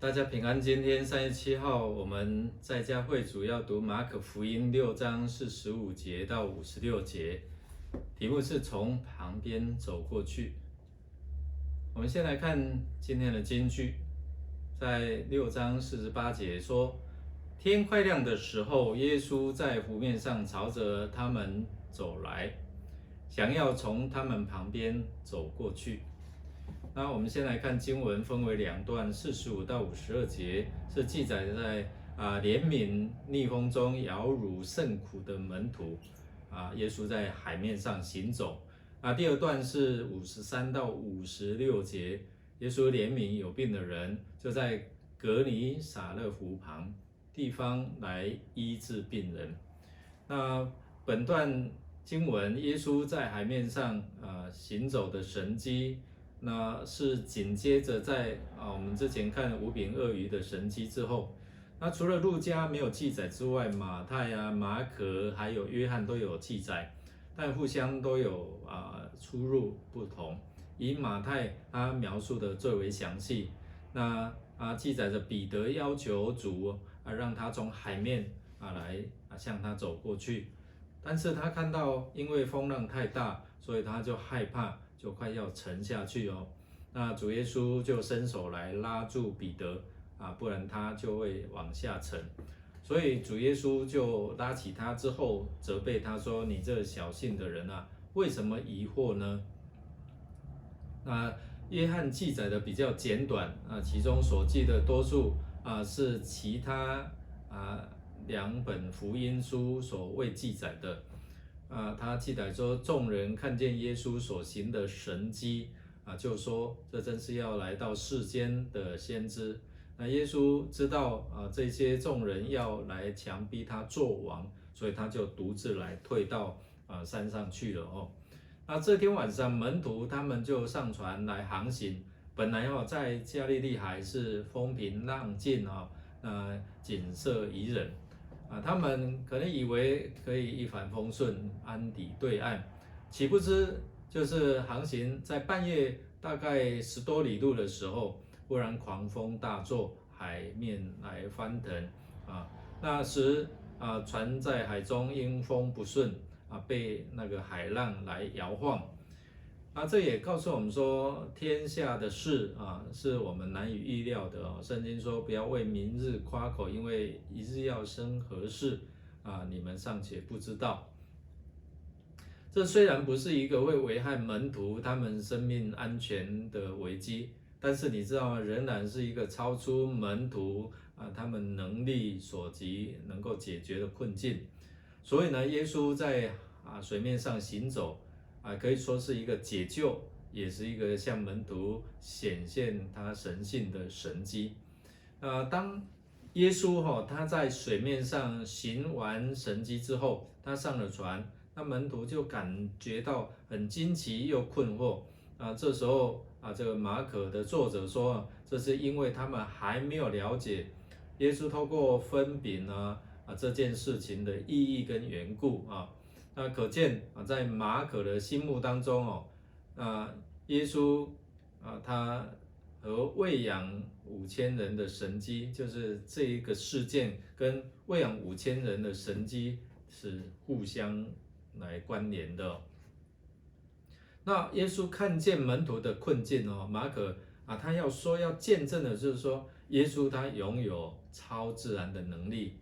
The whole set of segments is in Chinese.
大家平安。今天3月7号，我们在家会主要读马可福音6章45节到56节，题目是从旁边走过去。我们先来看今天的金句，在6章48节说：天快亮的时候，耶稣在湖面上朝着他们走来，想要从他们旁边走过去。那我们先来看经文，分为两段，45到52节是记载在怜悯逆风中摇橹甚苦的门徒耶稣在海面上行走。第二段是53到56节，耶稣怜悯有病的人，就在格尼撒勒湖旁地方来医治病人。那本段经文，耶稣在海面上行走的神迹，那是紧接着在我们之前看5饼2鱼的神迹之后，那除了路加没有记载之外，马太马可还有约翰都有记载，但互相都有出入不同。以马太他描述的最为详细，那记载着彼得要求主让他从海面来向他走过去，但是他看到因为风浪太大，所以他就害怕，就快要沉下去哦。那主耶稣就伸手来拉住彼得不然他就会往下沉。所以主耶稣就拉起他之后，责备他说：“你这小信的人为什么疑惑呢？”那约翰记载的比较简短其中所记的多数是其他2本福音书所未记载的。他记载说，众人看见耶稣所行的神迹就说这真是要来到世间的先知。那耶稣知道这些众人要来强逼他做王，所以他就独自来退到山上去了哦。那这天晚上，门徒他们就上船来航行。本来在加利利海是风平浪静景色宜人他们可能以为可以一帆风顺，安抵对岸，岂不知就是航行在半夜大概10多里路的时候，忽然狂风大作，海面来翻腾那时船在海中因风不顺被那个海浪来摇晃这也告诉我们说，天下的事是我们难以预料的圣经说，不要为明日夸口，因为一日要生何事你们尚且不知道。这虽然不是一个会危害门徒他们生命安全的危机，但是你知道吗？仍然是一个超出门徒他们能力所及能够解决的困境。所以呢，耶稣在水面上行走可以说是一个解救，也是一个向门徒显现他神性的神迹。当耶稣他在水面上行完神迹之后，他上了船，那门徒就感觉到很惊奇又困惑这时候这个马可的作者说这是因为他们还没有了解耶稣透过分饼这件事情的意义跟缘故那可见在马可的心目当中耶稣他和喂养5000人的神迹，就是这一个事件跟喂养5000人的神迹是互相来关联的那耶稣看见门徒的困境马可他要见证的就是说，耶稣他拥有超自然的能力。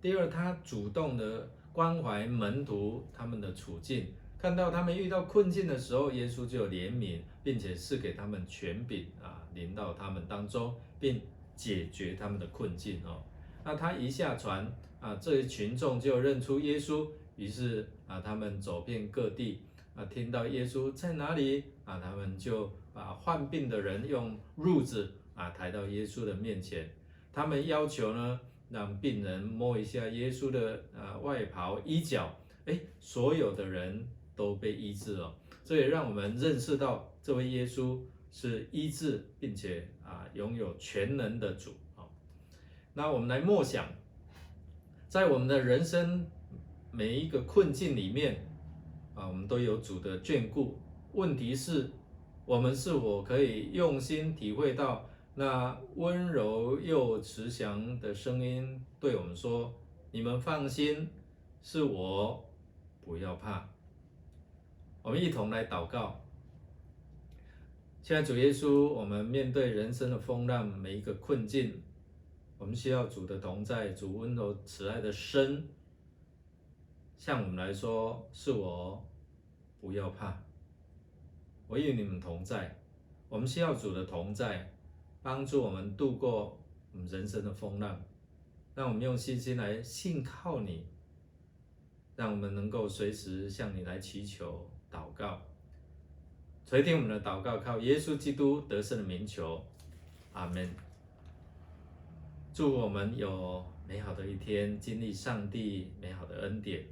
第二，他主动的关怀门徒他们的处境，看到他们遇到困境的时候，耶稣就有怜悯，并且赐给他们权柄临到他们当中，并解决他们的困境那他一下船这一群众就认出耶稣，于是他们走遍各地听到耶稣在哪里他们就把患病的人用褥子抬到耶稣的面前。他们要求呢，让病人摸一下耶稣的外袍衣角，所有的人都被医治了。这也让我们认识到这位耶稣是医治并且拥有全能的主那我们来默想，在我们的人生每一个困境里面我们都有主的眷顾。问题是，我们是否可以用心体会到那温柔又慈祥的声音对我们说：你们放心，是我，不要怕。我们一同来祷告。现在主耶稣，我们面对人生的风浪，每一个困境，我们需要主的同在，主温柔慈爱的声，向我们来说：是我，不要怕，我与你们同在。我们需要主的同在，帮助我们度过我们人生的风浪，让我们用信心来信靠你，让我们能够随时向你来祈求祷告。垂听我们的祷告，靠耶稣基督得胜的名求，阿们。祝我们有美好的一天，经历上帝美好的恩典。